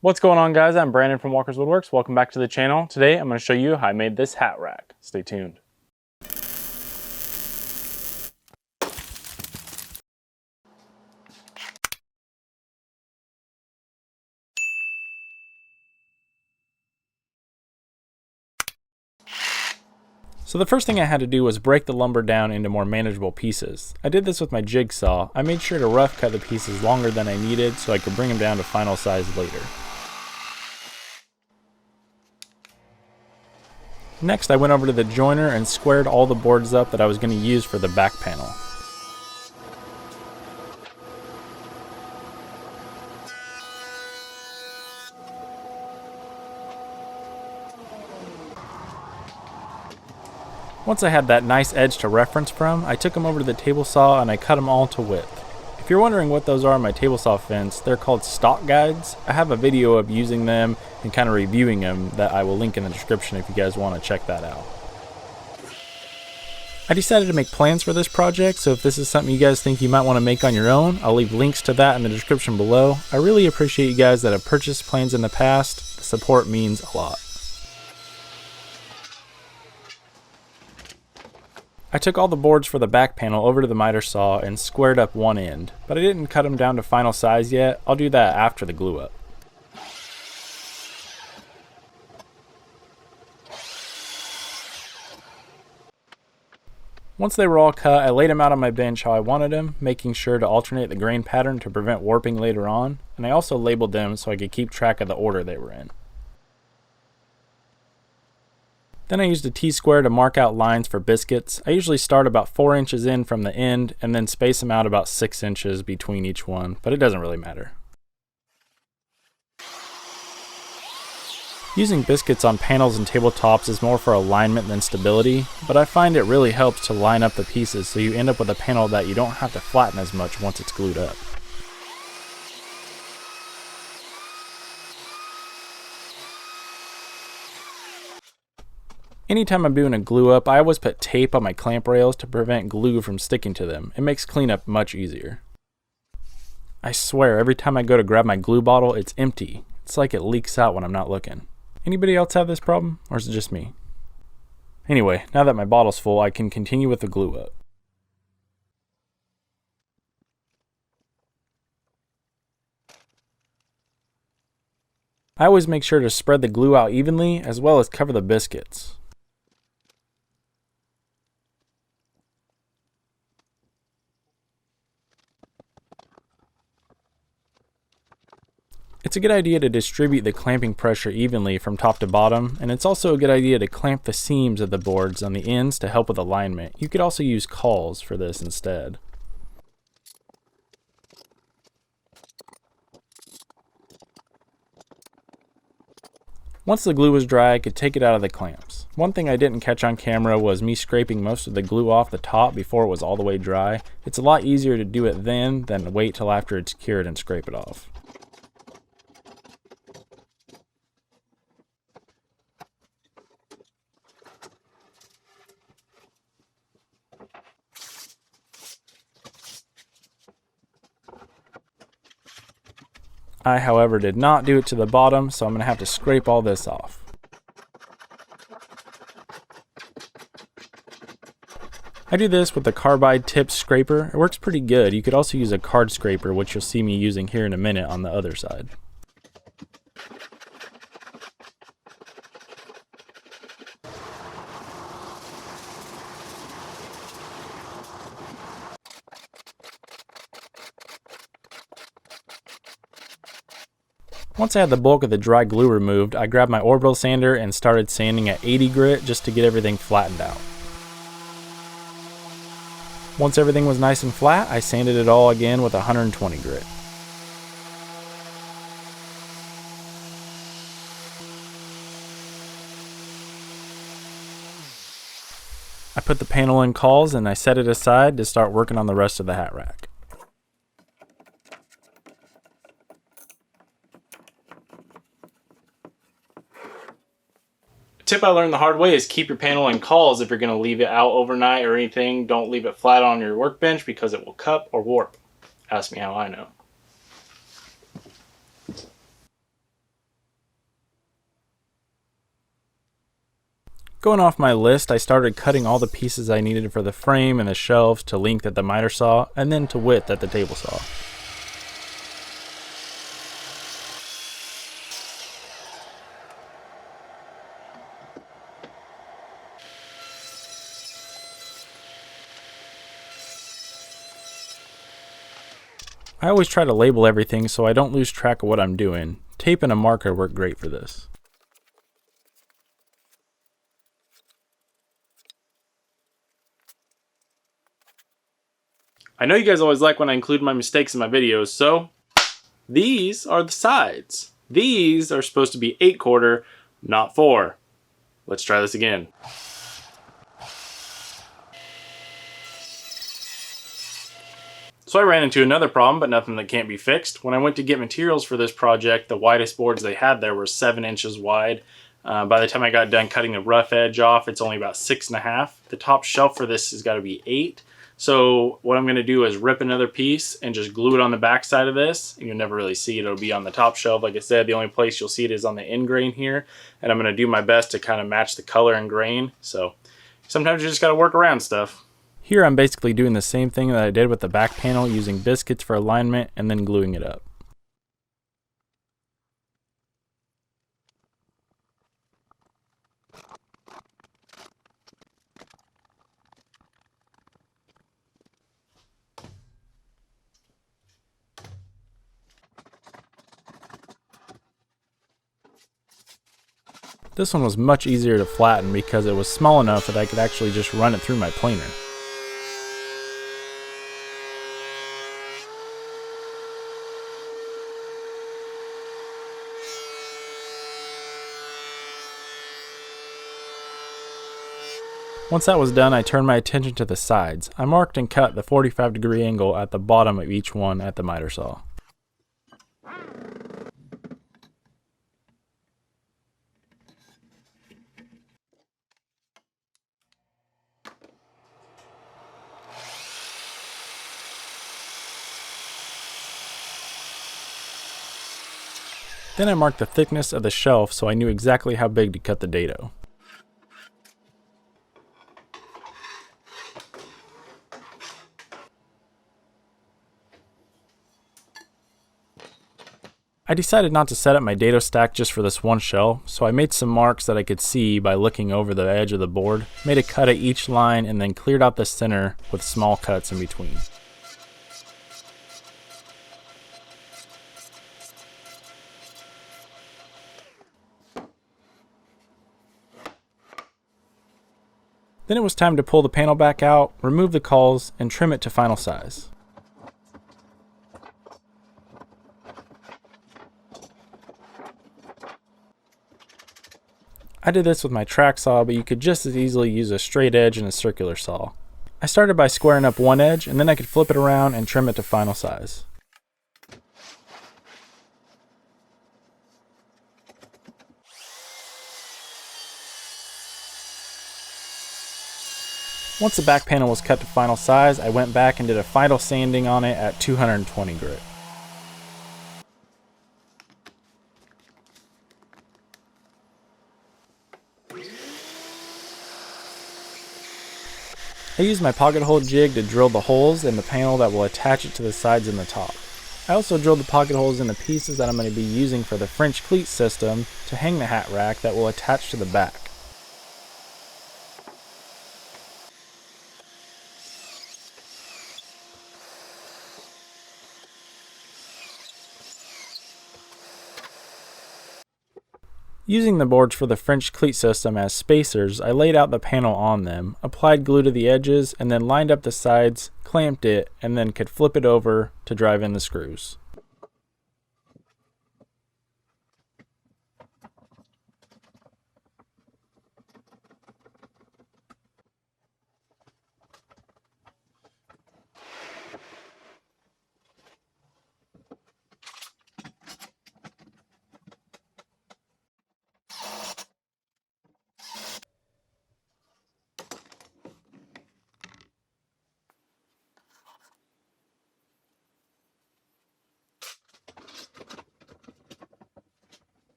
What's going on, guys? I'm Brandon from Walker's Woodworks. Welcome back to the channel. Today I'm going to show you how I made this hat rack. Stay tuned. So the first thing I had to do was break the lumber down into more manageable pieces. I did this with my jigsaw. I made sure to rough cut the pieces longer than I needed so I could bring them down to final size later. Next, I went over to the joiner and squared all the boards up that I was going to use for the back panel. Once I had that nice edge to reference from, I took them over to the table saw and I cut them all to width. If you're wondering what those are on my table saw fence, they're called stock guides. I have a video of using them and kind of reviewing them that I will link in the description if you guys want to check that out. I decided to make plans for this project, so if this is something you guys think you might want to make on your own, I'll leave links to that in the description below. I really appreciate you guys that have purchased plans in the past. The support means a lot. I took all the boards for the back panel over to the miter saw and squared up one end, but I didn't cut them down to final size yet. I'll do that after the glue up. Once they were all cut, I laid them out on my bench how I wanted them, making sure to alternate the grain pattern to prevent warping later on, and I also labeled them so I could keep track of the order they were in. Then I used a T-square to mark out lines for biscuits. I usually start about 4 inches in from the end and then space them out about 6 inches between each one, but it doesn't really matter. Using biscuits on panels and tabletops is more for alignment than stability, but I find it really helps to line up the pieces so you end up with a panel that you don't have to flatten as much once it's glued up. Anytime I'm doing a glue up, I always put tape on my clamp rails to prevent glue from sticking to them. It makes cleanup much easier. I swear, every time I go to grab my glue bottle, it's empty. It's like it leaks out when I'm not looking. Anybody else have this problem, or is it just me? Anyway, now that my bottle's full, I can continue with the glue up. I always make sure to spread the glue out evenly, as well as cover the biscuits. It's a good idea to distribute the clamping pressure evenly from top to bottom, and it's also a good idea to clamp the seams of the boards on the ends to help with alignment. You could also use cauls for this instead. Once the glue was dry, I could take it out of the clamps. One thing I didn't catch on camera was me scraping most of the glue off the top before it was all the way dry. It's a lot easier to do it then than wait till after it's cured and scrape it off. I, however, did not do it to the bottom, so I'm going to have to scrape all this off. I do this with the carbide tip scraper. It works pretty good. You could also use a card scraper, which you'll see me using here in a minute on the other side. Once I had the bulk of the dry glue removed, I grabbed my orbital sander and started sanding at 80 grit just to get everything flattened out. Once everything was nice and flat, I sanded it all again with 120 grit. I put the panel in cauls and I set it aside to start working on the rest of the hat rack. Tip I learned the hard way is keep your panel in cauls if you're going to leave it out overnight or anything. Don't leave it flat on your workbench because it will cup or warp. Ask me how I know. Going off my list, I started cutting all the pieces I needed for the frame and the shelves to length at the miter saw, and then to width at the table saw. I always try to label everything so I don't lose track of what I'm doing. Tape and a marker work great for this. I know you guys always like when I include my mistakes in my videos, so these are the sides. These are supposed to be 8/4, not 4. Let's try this again. So I ran into another problem, but nothing that can't be fixed. When I went to get materials for this project, the widest boards they had there were 7 inches wide. By the time I got done cutting the rough edge off, it's only about 6.5. The top shelf for this has got to be 8. So what I'm going to do is rip another piece and just glue it on the back side of this. You'll never really see it. It'll be on the top shelf. Like I said, the only place you'll see it is on the end grain here. And I'm going to do my best to kind of match the color and grain. So sometimes you just got to work around stuff. Here I'm basically doing the same thing that I did with the back panel, using biscuits for alignment and then gluing it up. This one was much easier to flatten because it was small enough that I could actually just run it through my planer. Once that was done, I turned my attention to the sides. I marked and cut the 45-degree angle at the bottom of each one at the miter saw. Then I marked the thickness of the shelf so I knew exactly how big to cut the dado. I decided not to set up my dado stack just for this one shelf, so I made some marks that I could see by looking over the edge of the board, made a cut at each line, and then cleared out the center with small cuts in between. Then it was time to pull the panel back out, remove the cauls, and trim it to final size. I did this with my track saw, but you could just as easily use a straight edge and a circular saw. I started by squaring up one edge, and then I could flip it around and trim it to final size. Once the back panel was cut to final size, I went back and did a final sanding on it at 220 grit. I used my pocket hole jig to drill the holes in the panel that will attach it to the sides and the top. I also drilled the pocket holes in the pieces that I'm going to be using for the French Cleats system to hang the hat rack that will attach to the back. Using the boards for the French cleat system as spacers, I laid out the panel on them, applied glue to the edges, and then lined up the sides, clamped it, and then could flip it over to drive in the screws.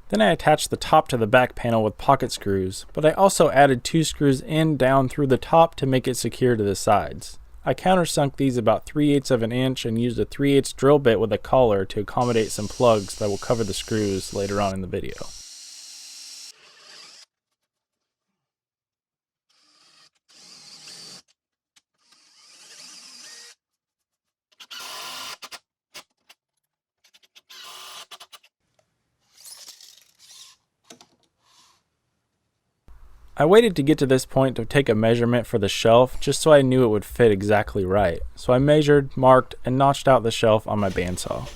Then I attached the top to the back panel with pocket screws, but I also added 2 screws in down through the top to make it secure to the sides. I countersunk these about 3/8 of an inch and used a 3/8 drill bit with a collar to accommodate some plugs that will cover the screws later on in the video. I waited to get to this point to take a measurement for the shelf just so I knew it would fit exactly right. So I measured, marked, and notched out the shelf on my bandsaw.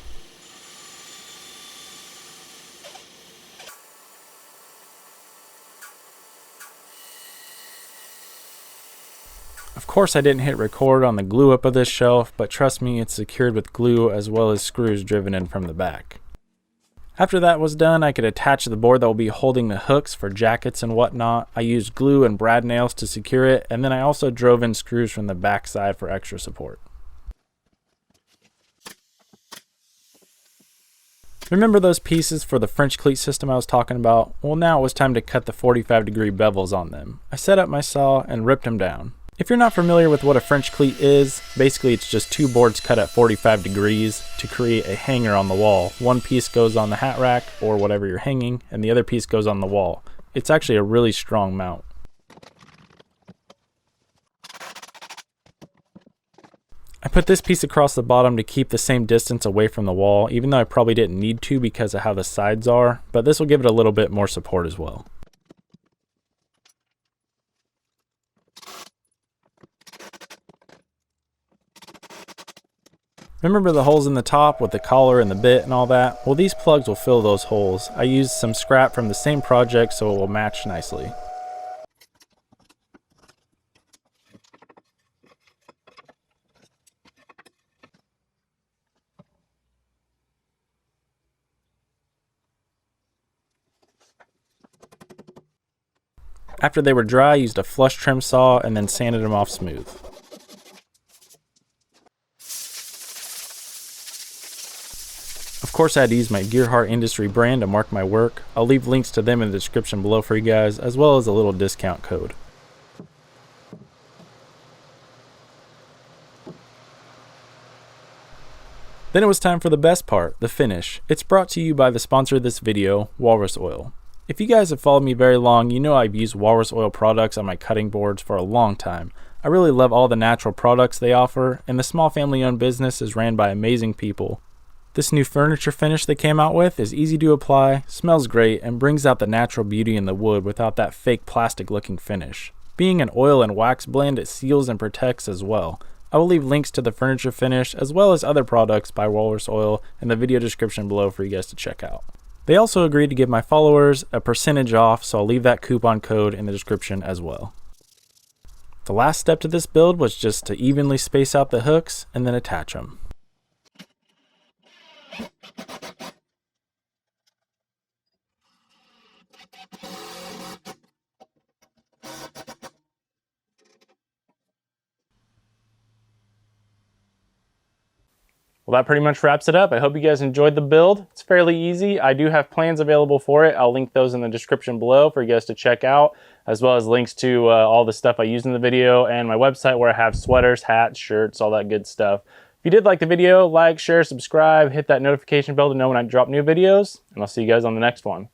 Of course I didn't hit record on the glue up of this shelf, but trust me, it's secured with glue as well as screws driven in from the back. After that was done, I could attach the board that will be holding the hooks for jackets and whatnot. I used glue and brad nails to secure it, and then I also drove in screws from the back side for extra support. Remember those pieces for the French cleat system I was talking about? Well, now it was time to cut the 45-degree bevels on them. I set up my saw and ripped them down. If you're not familiar with what a French cleat is, basically it's just 2 boards cut at 45 degrees to create a hanger on the wall. One piece goes on the hat rack or whatever you're hanging, and the other piece goes on the wall. It's actually a really strong mount. I put this piece across the bottom to keep the same distance away from the wall, even though I probably didn't need to because of how the sides are, but this will give it a little bit more support as well. Remember the holes in the top with the collar and the bit and all that? Well, these plugs will fill those holes. I used some scrap from the same project so it will match nicely. After they were dry, I used a flush trim saw and then sanded them off smooth. Of course, I had to use my Gearhart Industry brand to mark my work. I'll leave links to them in the description below for you guys, as well as a little discount code. Then it was time for the best part, the finish. It's brought to you by the sponsor of this video, Walrus Oil. If you guys have followed me very long, you know I've used Walrus Oil products on my cutting boards for a long time. I really love all the natural products they offer, and the small family-owned business is ran by amazing people. This new furniture finish they came out with is easy to apply, smells great, and brings out the natural beauty in the wood without that fake plastic-looking finish. Being an oil and wax blend, it seals and protects as well. I will leave links to the furniture finish as well as other products by Walrus Oil in the video description below for you guys to check out. They also agreed to give my followers a percentage off, so I'll leave that coupon code in the description as well. The last step to this build was just to evenly space out the hooks and then attach them. Well, that pretty much wraps it up. I hope you guys enjoyed the build. It's fairly easy. I do have plans available for it. I'll link those in the description below for you guys to check out, as well as links to all the stuff I used in the video and my website where I have sweaters, hats, shirts, all that good stuff. If you did like the video, like, share, subscribe, hit that notification bell to know when I drop new videos, and I'll see you guys on the next one.